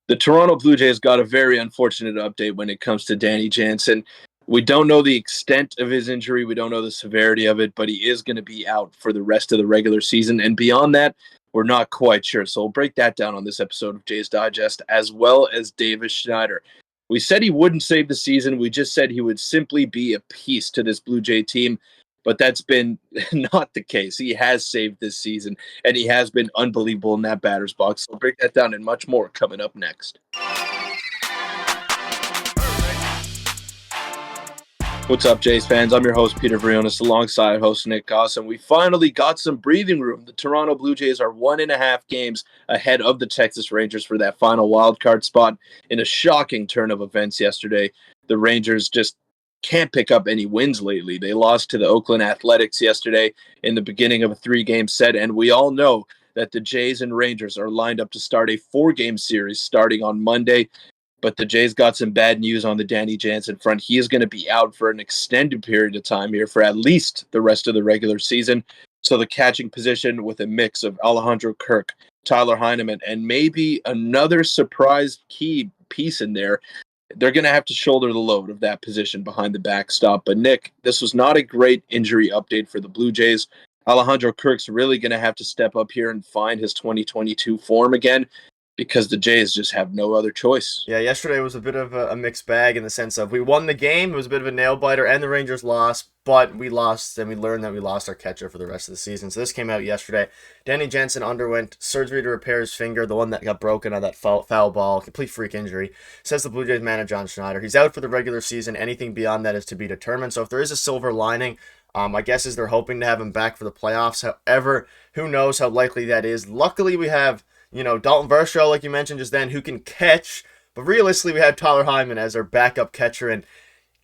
The Toronto Blue Jays got a very unfortunate update when it comes to Danny Jansen. We don't know the extent of his injury. We don't know the severity of it, but he is going to be out for the rest of the regular season. And beyond that, we're not quite sure. So we'll break that down on this episode of Jays Digest, as well as Davis Schneider. We said he wouldn't save the season. We just said he would simply be a piece to this Blue Jay team. But that's been not the case. He has saved this season, and he has been unbelievable in that batter's box. So we'll break that down and much more coming up next. What's up, Jays fans? I'm your host, Peter Vryonis, alongside host Nick Gosse, and we finally got some breathing room. The Toronto Blue Jays are 1.5 games ahead of the Texas Rangers for that final wildcard spot. In a shocking turn of events yesterday, the Rangers just can't pick up any wins lately. They lost to the Oakland Athletics yesterday in the beginning of a 3-game set, and we all know that the Jays and Rangers are lined up to start a 4-game series starting on Monday. But the Jays got some bad news on the Danny Jansen front. He is going to be out for an extended period of time here for at least the rest of the regular season. So the catching position with a mix of Alejandro Kirk, Tyler Heineman, and maybe another surprise key piece in there, they're going to have to shoulder the load of that position behind the backstop. But Nick, this was not a great injury update for the Blue Jays. Alejandro Kirk's really going to have to step up here and find his 2022 form again, because the Jays just have no other choice. Yeah, yesterday was a bit of a mixed bag in the sense of we won the game. It was a bit of a nail-biter, and the Rangers lost, but we lost, and we learned that we lost our catcher for the rest of the season. So this came out yesterday. Danny Jansen underwent surgery to repair his finger, the one that got broken on that foul ball, complete freak injury, says the Blue Jays manager, Davis Schneider. He's out for the regular season. Anything beyond that is to be determined. So if there is a silver lining, my guess is they're hoping to have him back for the playoffs. However, who knows how likely that is. Luckily, we have Dalton Varsho, like you mentioned just then, who can catch. But realistically, we have Tyler Heineman as our backup catcher, and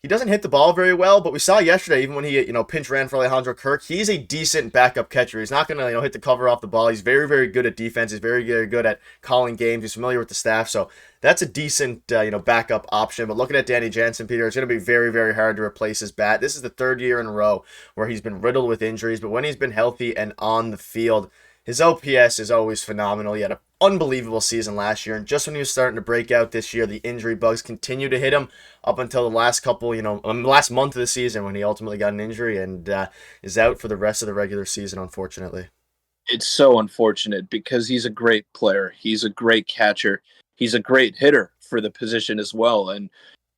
he doesn't hit the ball very well. But we saw yesterday, even when he pinch ran for Alejandro Kirk, he's a decent backup catcher. He's not going to hit the cover off the ball. He's very, very good at defense. He's very, very good at calling games. He's familiar with the staff, so that's a decent backup option. But looking at Danny Jansen, Peter, it's going to be very, very hard to replace his bat. This is the 3rd year in a row where he's been riddled with injuries, but when he's been healthy and on the field, his OPS is always phenomenal. He had an unbelievable season last year, and just when he was starting to break out this year, the injury bugs continue to hit him up until the last last month of the season when he ultimately got an injury and is out for the rest of the regular season, unfortunately. It's so unfortunate because he's a great player. He's a great catcher. He's a great hitter for the position as well, and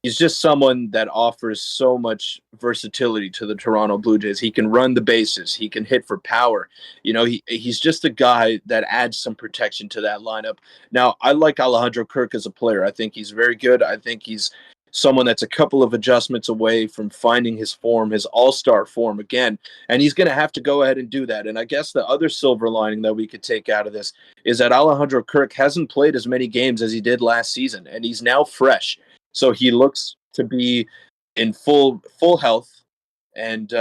he's just someone that offers so much versatility to the Toronto Blue Jays. He can run the bases. He can hit for power. He's just a guy that adds some protection to that lineup. Now, I like Alejandro Kirk as a player. I think he's very good. I think he's someone that's a couple of adjustments away from finding his form, his all-star form again, and he's going to have to go ahead and do that. And I guess the other silver lining that we could take out of this is that Alejandro Kirk hasn't played as many games as he did last season, and he's now fresh. So he looks to be in full health, and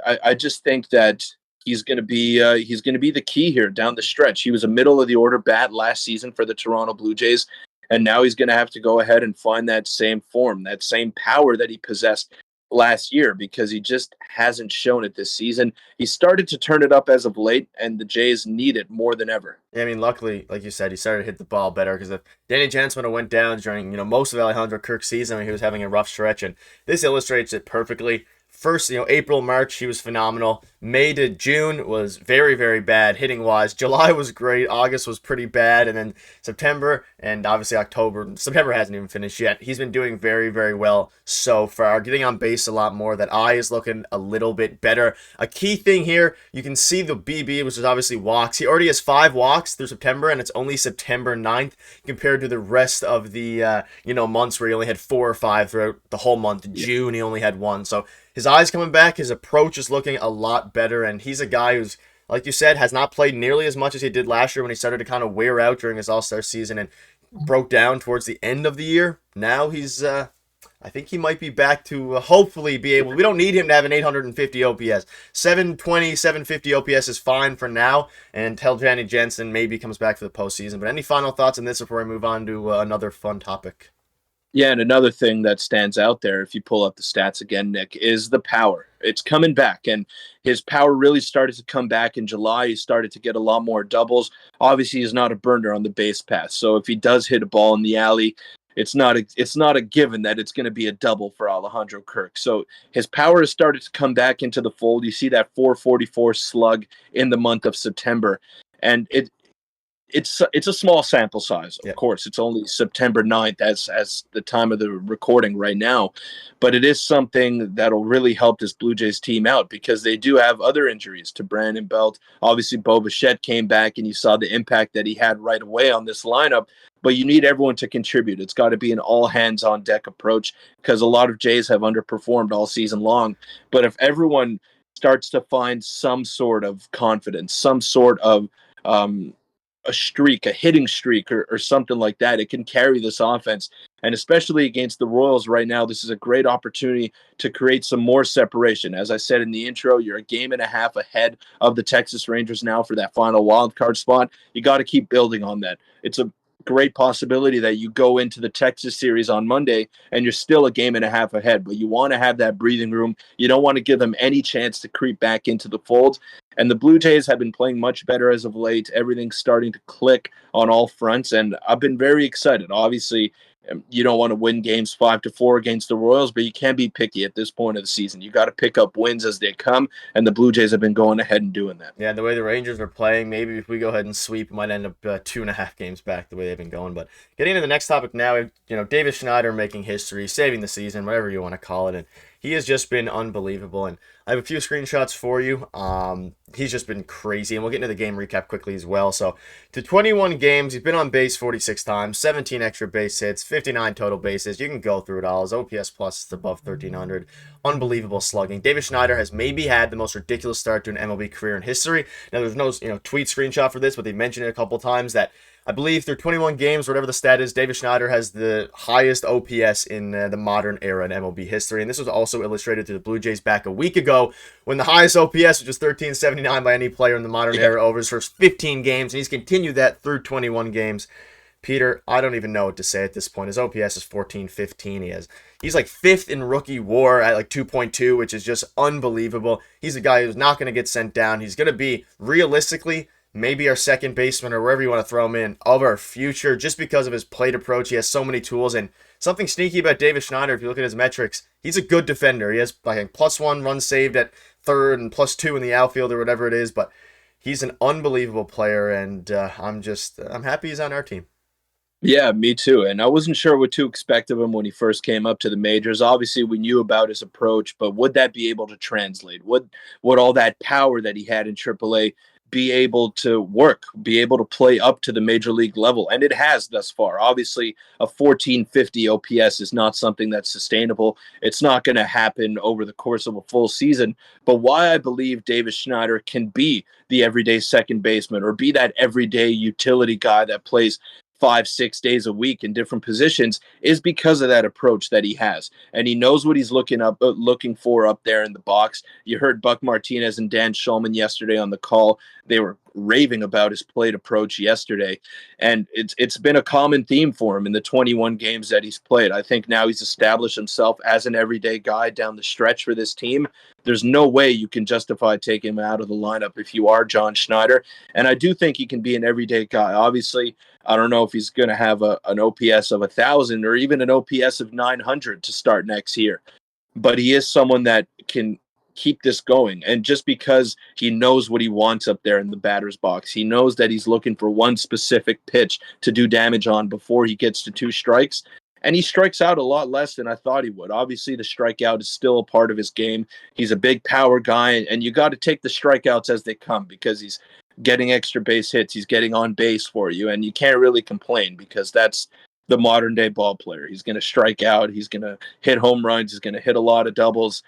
I just think that he's going to be the key here down the stretch. He was a middle of the order bat last season for the Toronto Blue Jays, and now he's going to have to go ahead and find that same form, that same power that he possessed last year, because he just hasn't shown it this season. He started to turn it up as of late, and the Jays need it more than ever. Yeah, I mean, luckily, like you said, he started to hit the ball better, because if Danny Jansen would have went down during most of Alejandro Kirk's season when he was having a rough stretch, and this illustrates it perfectly. First, April, March, he was phenomenal. May to June was very, very bad hitting-wise. July was great. August was pretty bad. And then September and obviously October. September hasn't even finished yet. He's been doing very, very well so far. Getting on base a lot more. That eye is looking a little bit better. A key thing here, you can see the BB, which is obviously walks. He already has 5 walks through September, and it's only September 9th compared to the rest of the months where he only had 4 or 5 throughout the whole month. June, he only had 1. So his eye's coming back. His approach is looking a lot better, and he's a guy who's, like you said, has not played nearly as much as he did last year when he started to kind of wear out during his All-Star season and broke down towards the end of the year. Now he's, I think he might be back to hopefully be able. We don't need him to have an 850 OPS. 720, 750 OPS is fine for now, and until Danny Jansen maybe comes back for the postseason. But any final thoughts on this before I move on to another fun topic? Yeah, and another thing that stands out there, if you pull up the stats again, Nick, is the power. It's coming back, and his power really started to come back in July. He started to get a lot more doubles. Obviously, he's not a burner on the base pass, so if he does hit a ball in the alley, it's not a given that it's going to be a double for Alejandro Kirk. So his power has started to come back into the fold. You see that 444 slug in the month of September, and it's a small sample size, of Yeah. course. It's only September 9th as the time of the recording right now, but it is something that'll really help this Blue Jays team out because they do have other injuries to Brandon Belt. Obviously, Bo Bichette came back, and you saw the impact that he had right away on this lineup. But you need everyone to contribute. It's got to be an all hands on deck approach because a lot of Jays have underperformed all season long. But if everyone starts to find some sort of confidence, some sort of a streak, a hitting streak, or something like that, it can carry this offense. And especially against the Royals right now, this is a great opportunity to create some more separation. As I said in the intro, you're a game and a half ahead of the Texas Rangers now for that final wild card spot. You got to keep building on that. It's a great possibility that you go into the Texas series on Monday and you're still a game and a half ahead, but you want to have that breathing room. You don't want to give them any chance to creep back into the fold. And the Blue Jays have been playing much better as of late. Everything's starting to click on all fronts, and I've been very excited. Obviously, you don't want to win games 5-4 against the Royals, but you can't be picky at this point of the season. You got to pick up wins as they come, and the Blue Jays have been going ahead and doing that. Yeah, the way the Rangers are playing, maybe if we go ahead and sweep, it might end up 2.5 games back the way they've been going. But getting into the next topic now, Davis Schneider making history, saving the season, whatever you want to call it, and he has just been unbelievable. And I have a few screenshots for you. He's just been crazy, and we'll get into the game recap quickly as well. So, to 21 games, he's been on base 46 times, 17 extra base hits, 59 total bases. You can go through it all. His OPS plus is above 1,300. Unbelievable slugging. Davis Schneider has maybe had the most ridiculous start to an MLB career in history. Now, there's no tweet screenshot for this, but they mentioned it a couple times that I believe through 21 games, whatever the stat is, Davis Schneider has the highest OPS in the modern era in MLB history. And this was also illustrated to the Blue Jays back a week ago when the highest OPS, which was 1379 by any player in the modern era over his first 15 games. And he's continued that through 21 games. Peter, I don't even know what to say at this point. His OPS is 1415. He's like fifth in rookie WAR at like 2.2, which is just unbelievable. He's a guy who's not going to get sent down. He's going to be realistically maybe our second baseman or wherever you want to throw him in of our future just because of his plate approach. He has so many tools, and something sneaky about Davis Schneider, if you look at his metrics, he's a good defender. He has like +1 run saved at third and +2 in the outfield or whatever it is, but he's an unbelievable player, and I'm happy he's on our team. Yeah, me too. And I wasn't sure what to expect of him when he first came up to the majors. Obviously, we knew about his approach, but would that be able to translate? Would all that power that he had in AAA be able to work, be able to play up to the major league level? And it has thus far. Obviously, a 1450 OPS is not something that's sustainable. It's not going to happen over the course of a full season. But why I believe Davis Schneider can be the everyday second baseman or be that everyday utility guy that plays 5-6 days a week in different positions is because of that approach that he has, and he knows what he's looking for up there in the box. You heard Buck Martinez and Dan Schulman yesterday on the call. They were raving about his plate approach yesterday, and it's been a common theme for him in the 21 games that he's played. I think now he's established himself as an everyday guy down the stretch for this team. There's no way you can justify taking him out of the lineup if you are John Schneider, and I do think he can be an everyday guy. Obviously, I don't know if he's going to have an OPS of 1,000 or even an OPS of 900 to start next year. But he is someone that can keep this going. And just because he knows what he wants up there in the batter's box, he knows that he's looking for one specific pitch to do damage on before he gets to 2 strikes. And he strikes out a lot less than I thought he would. Obviously, the strikeout is still a part of his game. He's a big power guy, and you got to take the strikeouts as they come because he's getting extra base hits. He's getting on base for you, and you can't really complain because that's the modern day ball player. He's going to strike out. He's going to hit home runs. He's going to hit a lot of doubles,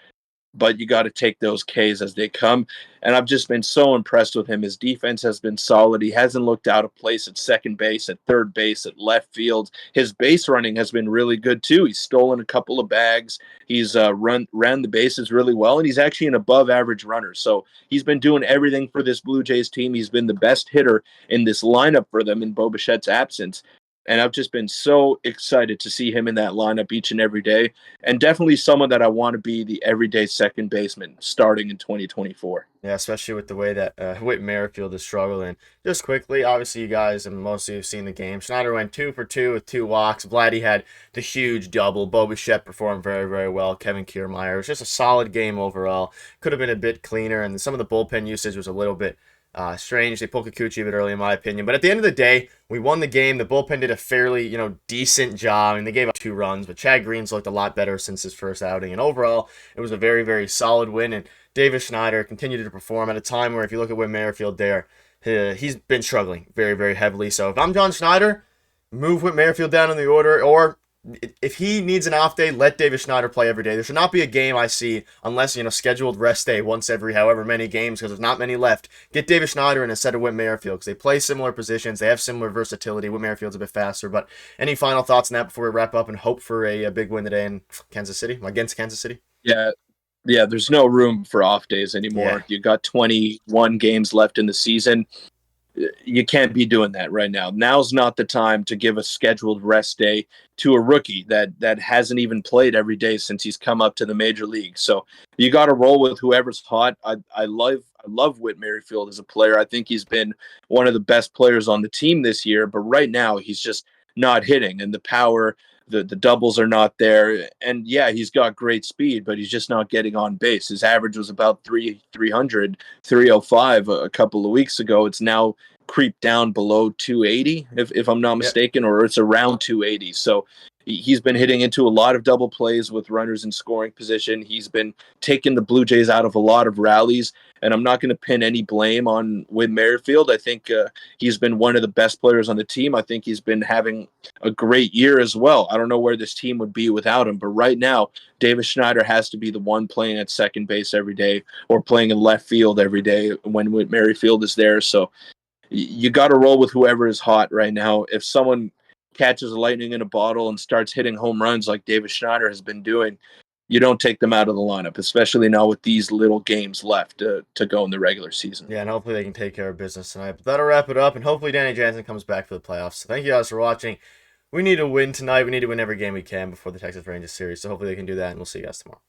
but you got to take those Ks as they come. And I've just been so impressed with him. His defense has been solid. He hasn't looked out of place at second base, at third base, at left field. His base running has been really good too. He's stolen a couple of bags. He's ran the bases really well, and he's actually an above average runner. So he's been doing everything for this Blue Jays team. He's been the best hitter in this lineup for them in Bo Bichette's absence. And I've just been so excited to see him in that lineup each and every day. And definitely someone that I want to be the everyday second baseman starting in 2024. Yeah, especially with the way that Whit Merrifield is struggling. Just quickly, obviously, you guys and most of you have seen the game. Schneider went 2 for 2 with 2 walks. Vladdy had the huge double. Bo Bichette performed very, very well. Kevin Kiermaier. It was just a solid game overall. Could have been a bit cleaner, and some of the bullpen usage was a little bit strange. They pulled Kikuchi a bit early, in my opinion. But at the end of the day, we won the game. The bullpen did a fairly, decent job. I mean, they gave up 2 runs, but Chad Green's looked a lot better since his first outing. And overall, it was a very, very solid win. And Davis Schneider continued to perform at a time where, if you look at Whit Merrifield there, he's been struggling very, very heavily. So if I'm John Schneider, move Whit Merrifield down in the order, or if he needs an off day, let Davis Schneider play every day. There should not be a game I see unless, scheduled rest day once every however many games, because there's not many left. Get Davis Schneider in instead of Whit Merrifield, because they play similar positions. They have similar versatility. Whit Merrifield's a bit faster. But any final thoughts on that before we wrap up and hope for a big win today in Kansas City, against Kansas City? Yeah, there's no room for off days anymore. Yeah. You got 21 games left in the season. You can't be doing that right now. Now's not the time to give a scheduled rest day to a rookie that hasn't even played every day since he's come up to the major league. So you got to roll with whoever's hot. I love Whit Merrifield as a player. I think he's been one of the best players on the team this year, but right now he's just not hitting, and the power, the doubles are not there. And yeah, he's got great speed, but he's just not getting on base. His average was about 305 a couple of weeks ago. It's now creeped down below 280, if I'm not mistaken, or it's around 280. So he's been hitting into a lot of double plays with runners in scoring position. He's been taking the Blue Jays out of a lot of rallies, and I'm not going to pin any blame on Whit Merrifield. I think he's been one of the best players on the team. I think he's been having a great year as well. I don't know where this team would be without him, but right now, Davis Schneider has to be the one playing at second base every day or playing in left field every day when Whit Merrifield is there. So you got to roll with whoever is hot right now. If someone catches lightning in a bottle and starts hitting home runs like Davis Schneider has been doing, you don't take them out of the lineup, especially now with these little games left to go in the regular season. Yeah, and hopefully they can take care of business tonight. But that'll wrap it up, and hopefully Danny Jansen comes back for the playoffs. So thank you guys for watching. We need to win tonight. We need to win every game we can before the Texas Rangers series, so hopefully they can do that, and we'll see you guys tomorrow.